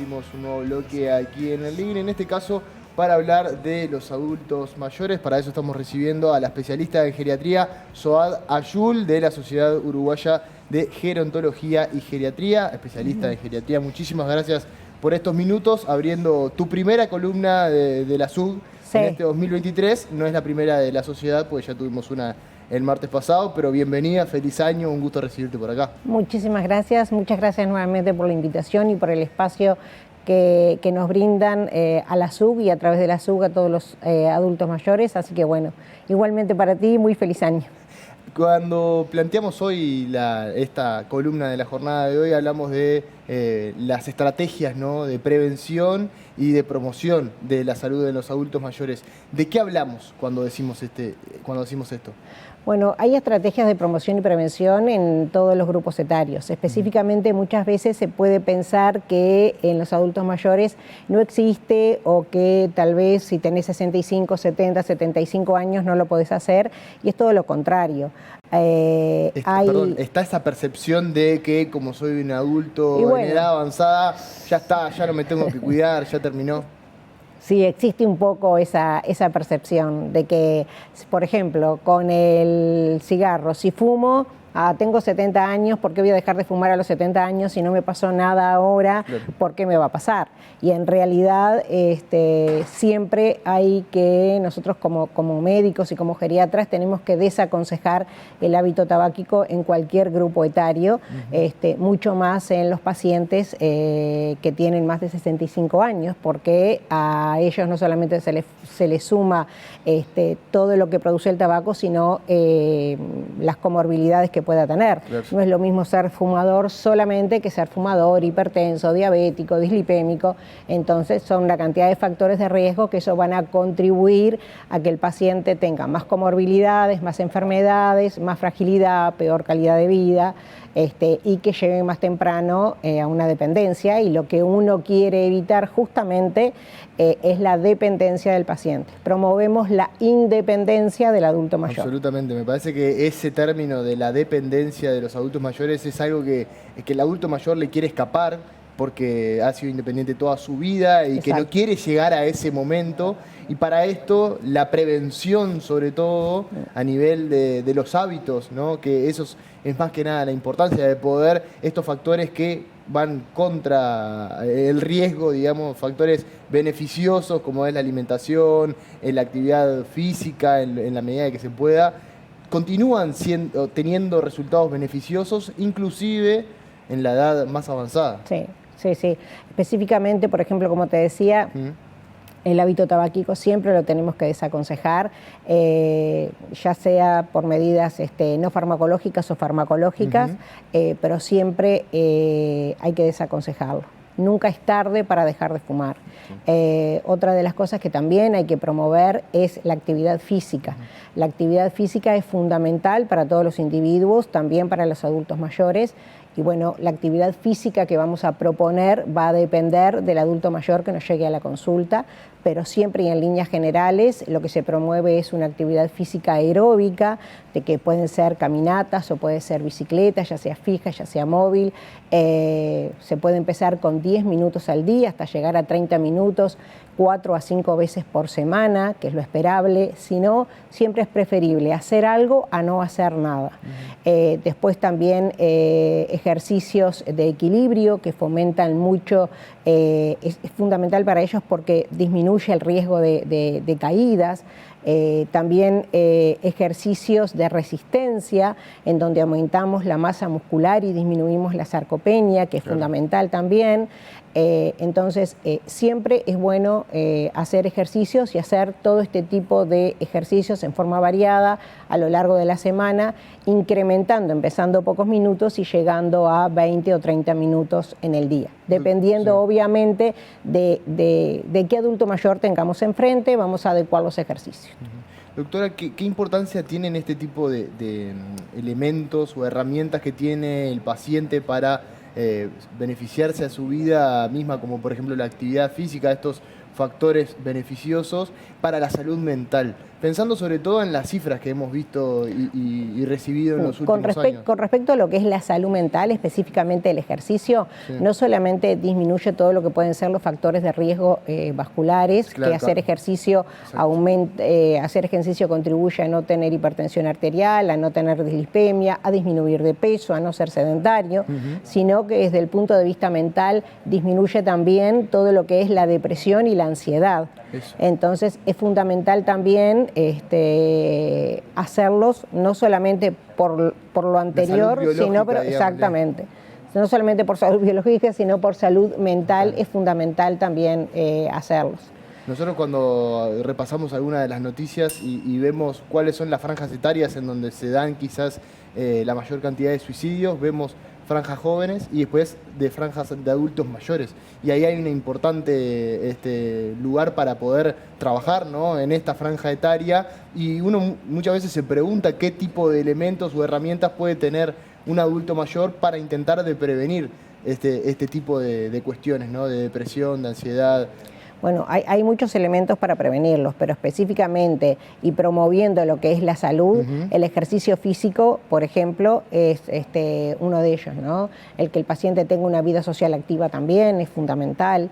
abrimos un nuevo bloque aquí en el living, en este caso para hablar de los adultos mayores. Para eso estamos recibiendo a la especialista en geriatría, Soad Ayul, de la Sociedad Uruguaya de Gerontología y Geriatría, especialista en geriatría. Muchísimas gracias por estos minutos, abriendo tu primera columna de la SUG en este 2023. No es la primera de la sociedad, pues ya tuvimos una el martes pasado, pero bienvenida, feliz año, un gusto recibirte por acá. Muchísimas gracias, muchas gracias nuevamente por la invitación y por el espacio que nos brindan a la SUG y a través de la SUG a todos los adultos mayores, así que bueno, igualmente para ti, muy feliz año. Cuando planteamos hoy esta columna de la jornada de hoy, hablamos de las estrategias, ¿no?, de prevención y de promoción de la salud de los adultos mayores. ¿De qué hablamos cuando decimos esto? Bueno, hay estrategias de promoción y prevención en todos los grupos etarios. Específicamente, muchas veces se puede pensar que en los adultos mayores no existe, o que tal vez si tenés 65, 70, 75 años no lo podés hacer, y es todo lo contrario. Está esa percepción de que como soy un adulto en edad avanzada, ya está, ya no me tengo que cuidar, ya terminó. Sí, existe un poco esa percepción de que, por ejemplo, con el cigarro, si fumo, tengo 70 años, ¿por qué voy a dejar de fumar a los 70 años si no me pasó nada ahora? Claro. ¿Por qué me va a pasar? Y en realidad siempre hay que, nosotros como médicos y como geriatras, tenemos que desaconsejar el hábito tabáquico en cualquier grupo etario, mucho más en los pacientes que tienen más de 65 años, porque a ellos no solamente se les suma todo lo que produce el tabaco, sino las comorbilidades que pueda tener. Claro. No es lo mismo ser fumador solamente que ser fumador, hipertenso, diabético, dislipémico. Entonces son una cantidad de factores de riesgo que eso van a contribuir a que el paciente tenga más comorbilidades, más enfermedades, más fragilidad, peor calidad de vida, y que llegue más temprano a una dependencia. Y lo que uno quiere evitar justamente es la dependencia del paciente. Promovemos la independencia del adulto mayor. Absolutamente, me parece que ese término de la dependencia de los adultos mayores es algo que el adulto mayor le quiere escapar, porque ha sido independiente toda su vida y que no quiere llegar a ese momento. Y para esto, la prevención, sobre todo, a nivel de los hábitos, ¿no?, que eso es más que nada la importancia de poder, estos factores que van contra el riesgo, digamos, factores beneficiosos como es la alimentación, la actividad física en la medida de que se pueda, continúan teniendo resultados beneficiosos, inclusive en la edad más avanzada. Sí. Específicamente, por ejemplo, como te decía, el hábito tabáquico siempre lo tenemos que desaconsejar, ya sea por medidas no farmacológicas o farmacológicas, pero siempre hay que desaconsejarlo. Nunca es tarde para dejar de fumar. Otra de las cosas que también hay que promover es la actividad física. La actividad física es fundamental para todos los individuos, también para los adultos mayores. Y bueno, la actividad física que vamos a proponer va a depender del adulto mayor que nos llegue a la consulta, pero siempre y en líneas generales lo que se promueve es una actividad física aeróbica, de que pueden ser caminatas o puede ser bicicletas, ya sea fija, ya sea móvil. Se puede empezar con 10 minutos al día hasta llegar a 30 minutos, 4 a 5 veces por semana, que es lo esperable. Si no, siempre es preferible hacer algo a no hacer nada. Después también ejercicios de equilibrio que fomentan mucho, es fundamental para ellos porque disminuye el riesgo de caídas. También ejercicios de resistencia en donde aumentamos la masa muscular y disminuimos la sarcopenia, que es fundamental también. Entonces siempre es bueno hacer ejercicios y hacer todo este tipo de ejercicios en forma variada a lo largo de la semana, incrementando, empezando pocos minutos y llegando a 20 o 30 minutos en el día. Dependiendo obviamente de qué adulto mayor tengamos enfrente, vamos a adecuar los ejercicios. Doctora, ¿qué importancia tienen este tipo de elementos o herramientas que tiene el paciente para beneficiarse a su vida misma, como por ejemplo la actividad física, estos factores beneficiosos para la salud mental, pensando sobre todo en las cifras que hemos visto y recibido en los últimos años. Con respecto a lo que es la salud mental, específicamente el ejercicio, no solamente disminuye todo lo que pueden ser los factores de riesgo vasculares, que hacer ejercicio hacer ejercicio contribuye a no tener hipertensión arterial, a no tener dislipemia, a disminuir de peso, a no ser sedentario, sino que desde el punto de vista mental disminuye también todo lo que es la depresión y la ansiedad. Entonces es fundamental también hacerlos no solamente por lo anterior, sino exactamente, no solamente por salud biológica, sino por salud mental. Es fundamental también hacerlos. Nosotros cuando repasamos algunas de las noticias y vemos cuáles son las franjas etarias en donde se dan quizás la mayor cantidad de suicidios, vemos franjas jóvenes y después de franjas de adultos mayores. Y ahí hay un importante lugar para poder trabajar, ¿no?, en esta franja etaria. Y uno muchas veces se pregunta qué tipo de elementos o herramientas puede tener un adulto mayor para intentar de prevenir este tipo de cuestiones, ¿no?, de depresión, de ansiedad. Bueno, hay muchos elementos para prevenirlos, pero específicamente y promoviendo lo que es la salud, el ejercicio físico, por ejemplo, es uno de ellos, ¿no? El que el paciente tenga una vida social activa también es fundamental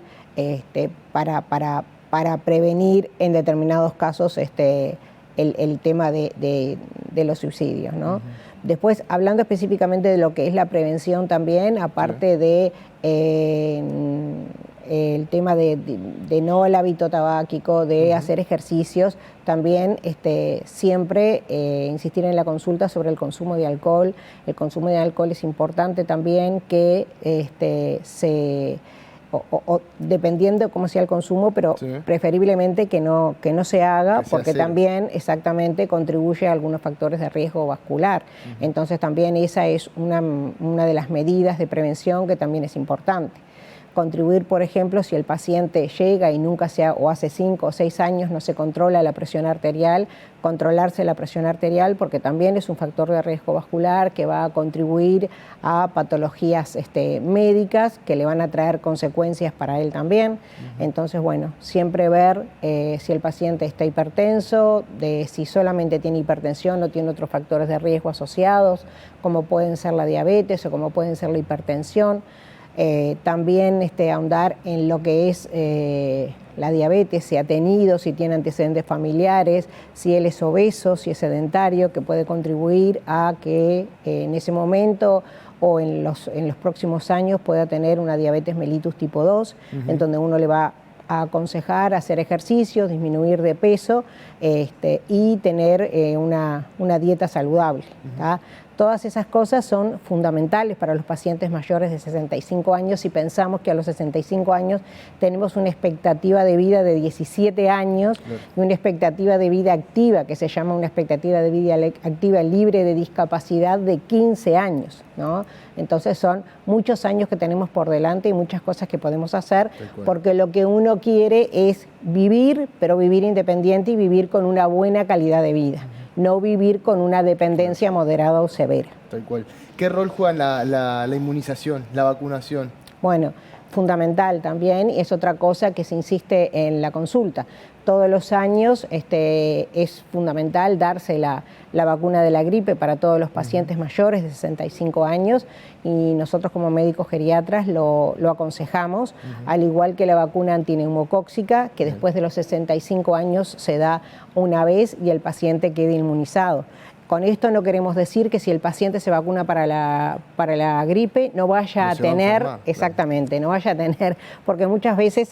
para prevenir en determinados casos el tema de los suicidios, ¿no? Después, hablando específicamente de lo que es la prevención también, aparte de el tema de no el hábito tabáquico, de hacer ejercicios, también siempre insistir en la consulta sobre el consumo de alcohol. El consumo de alcohol es importante también que dependiendo de cómo sea el consumo, pero preferiblemente que no se haga, porque también exactamente contribuye a algunos factores de riesgo vascular. Entonces también esa es una de las medidas de prevención que también es importante. Contribuir, por ejemplo, si el paciente llega y nunca o hace 5 o 6 años no se controla la presión arterial, controlarse la presión arterial, porque también es un factor de riesgo vascular que va a contribuir a patologías médicas que le van a traer consecuencias para él también. Entonces, bueno, siempre ver si el paciente está hipertenso, si solamente tiene hipertensión o tiene otros factores de riesgo asociados, como pueden ser la diabetes o como pueden ser la hipertensión. También ahondar en lo que es la diabetes, si ha tenido, si tiene antecedentes familiares, si él es obeso, si es sedentario, que puede contribuir a que en ese momento o en los próximos años pueda tener una diabetes mellitus tipo 2, en donde uno le va a aconsejar hacer ejercicios, disminuir de peso y tener una dieta saludable. Todas esas cosas son fundamentales para los pacientes mayores de 65 años si pensamos que a los 65 años tenemos una expectativa de vida de 17 años y una expectativa de vida activa, que se llama una expectativa de vida activa libre de discapacidad de 15 años, ¿no? Entonces son muchos años que tenemos por delante y muchas cosas que podemos hacer, porque lo que uno quiere es vivir, pero vivir independiente y vivir con una buena calidad de vida. No vivir con una dependencia moderada o severa. Tal cual. ¿Qué rol juega la inmunización, la vacunación? Bueno, fundamental también, es otra cosa que se insiste en la consulta. Todos los años es fundamental darse la vacuna de la gripe para todos los pacientes mayores de 65 años y nosotros como médicos geriatras lo aconsejamos, al igual que la vacuna antineumocóxica, que después de los 65 años se da una vez y el paciente queda inmunizado. Con esto no queremos decir que si el paciente se vacuna para la gripe no vaya a tener, exactamente, no vaya a tener, porque muchas veces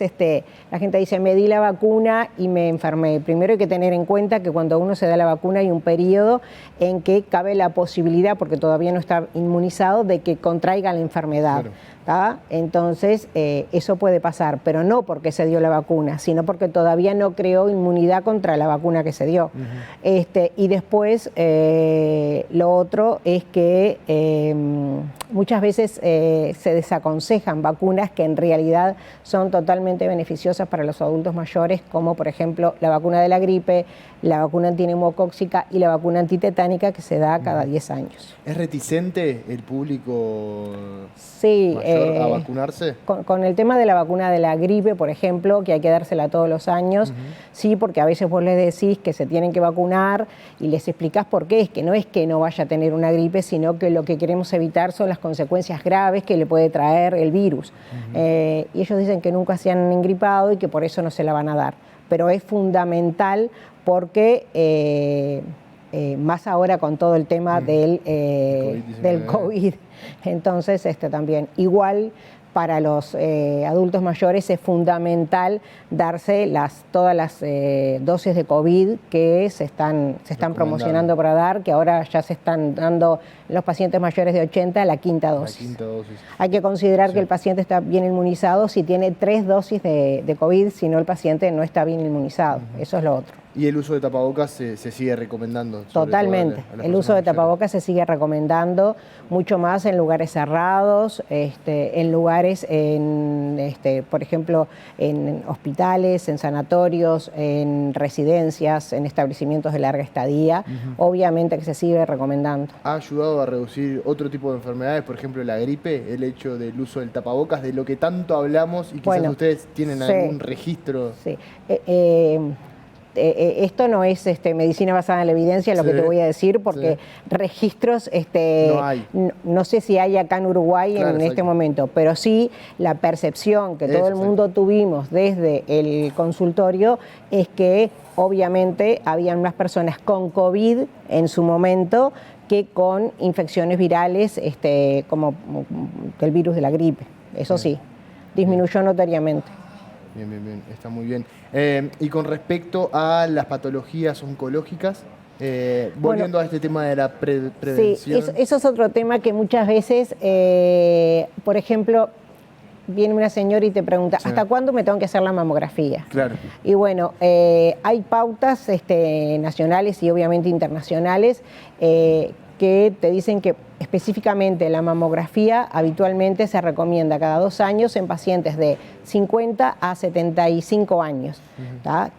la gente dice, me di la vacuna y me enfermé. Primero hay que tener en cuenta que cuando uno se da la vacuna hay un periodo en que cabe la posibilidad, porque todavía no está inmunizado, de que contraiga la enfermedad. Entonces, eso puede pasar, pero no porque se dio la vacuna, sino porque todavía no creó inmunidad contra la vacuna que se dio. Y después, lo otro es que, muchas veces se desaconsejan vacunas que en realidad son totalmente beneficiosas para los adultos mayores, como por ejemplo la vacuna de la gripe, la vacuna antineumocóxica y la vacuna antitetánica que se da cada 10 años. ¿Es reticente el público sí, mayor a vacunarse? Con el tema de la vacuna de la gripe, por ejemplo, que hay que dársela todos los años, sí, porque a veces vos les decís que se tienen que vacunar y les explicás por qué, es que no vaya a tener una gripe, sino que lo que queremos evitar son las consecuencias graves que le puede traer el virus. Y ellos dicen que nunca se han engripado y que por eso no se la van a dar. Pero es fundamental porque más ahora con todo el tema del COVID. Entonces, también igual para los adultos mayores es fundamental darse todas las dosis de COVID que se están promocionando para dar, que ahora ya se están dando los pacientes mayores de 80 la quinta dosis. La quinta dosis. Hay que considerar que el paciente está bien inmunizado si tiene 3 dosis de COVID, si no el paciente no está bien inmunizado. Eso es lo otro. ¿Y el uso de tapabocas se sigue recomendando? Totalmente. El uso de tapabocas se sigue recomendando, mucho más en lugares cerrados, en lugares, por ejemplo, en hospitales, en sanatorios, en residencias, en establecimientos de larga estadía. Obviamente que se sigue recomendando. ¿Ha ayudado a reducir otro tipo de enfermedades, por ejemplo la gripe, el hecho del uso del tapabocas, de lo que tanto hablamos y quizás ustedes tienen algún registro? Sí. Esto no es medicina basada en la evidencia, lo que te voy a decir, porque registros no sé si hay acá en Uruguay en este momento, pero sí la percepción que todo el mundo tuvimos desde el consultorio es que obviamente habían más personas con COVID en su momento que con infecciones virales como el virus de la gripe. Eso sí, disminuyó notoriamente. Bien, está muy bien. Y con respecto a las patologías oncológicas, volviendo a este tema de la prevención. Sí, eso es otro tema que muchas veces, por ejemplo, viene una señora y te pregunta, ¿hasta cuándo me tengo que hacer la mamografía? Claro. Y bueno, hay pautas nacionales y obviamente internacionales que te dicen que específicamente la mamografía habitualmente se recomienda cada 2 años en pacientes de 50 a 75 años.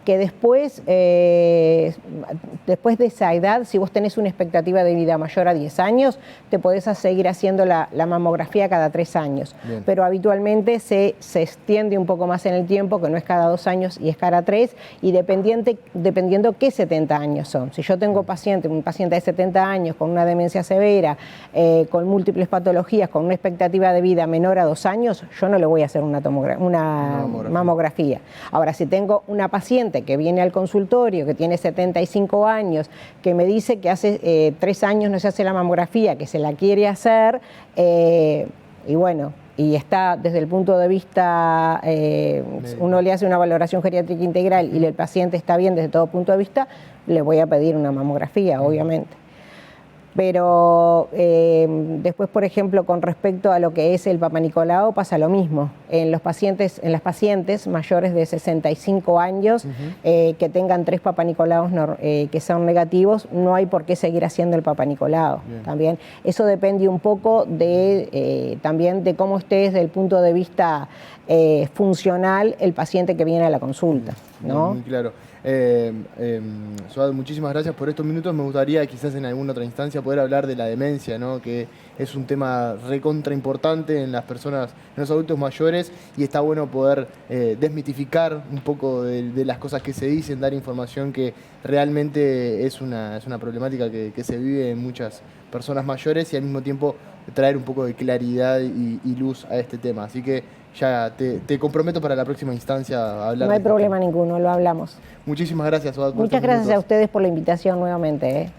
Que después de esa edad, si vos tenés una expectativa de vida mayor a 10 años, te podés seguir haciendo la mamografía cada 3 años. Bien. Pero habitualmente se extiende un poco más en el tiempo, que no es cada 2 años y es cada 3, y dependiendo qué 70 años son. Si yo tengo un paciente de 70 años con una demencia severa, con múltiples patologías, con una expectativa de vida menor a 2 años, yo no le voy a hacer una mamografía. Ahora, si tengo una paciente que viene al consultorio, que tiene 75 años, que me dice que hace 3 años no se hace la mamografía, que se la quiere hacer, y bueno, y está desde el punto de vista, uno le hace una valoración geriátrica integral y el paciente está bien desde todo punto de vista, le voy a pedir una mamografía, obviamente. Pero después, por ejemplo, con respecto a lo que es el Papa Nicolau, pasa lo mismo. En las pacientes mayores de 65 años que tengan 3 Papa Nicolaus que son negativos, no hay por qué seguir haciendo el Papa Nicolau. También eso depende un poco también de cómo esté desde el punto de vista funcional el paciente que viene a la consulta, ¿no? Muy claro. Suad, muchísimas gracias por estos minutos. Me gustaría quizás en alguna otra instancia poder hablar de la demencia, ¿no? Que es un tema recontra importante en las personas, en los adultos mayores, y está bueno poder desmitificar un poco de las cosas que se dicen, dar información que realmente es una problemática que se vive en muchas personas mayores, y al mismo tiempo traer un poco de claridad y luz a este tema. Así que ya te comprometo para la próxima instancia a hablar. No hay problema ninguno, lo hablamos. Muchísimas gracias, Suad. Muchas gracias a ustedes por la invitación nuevamente.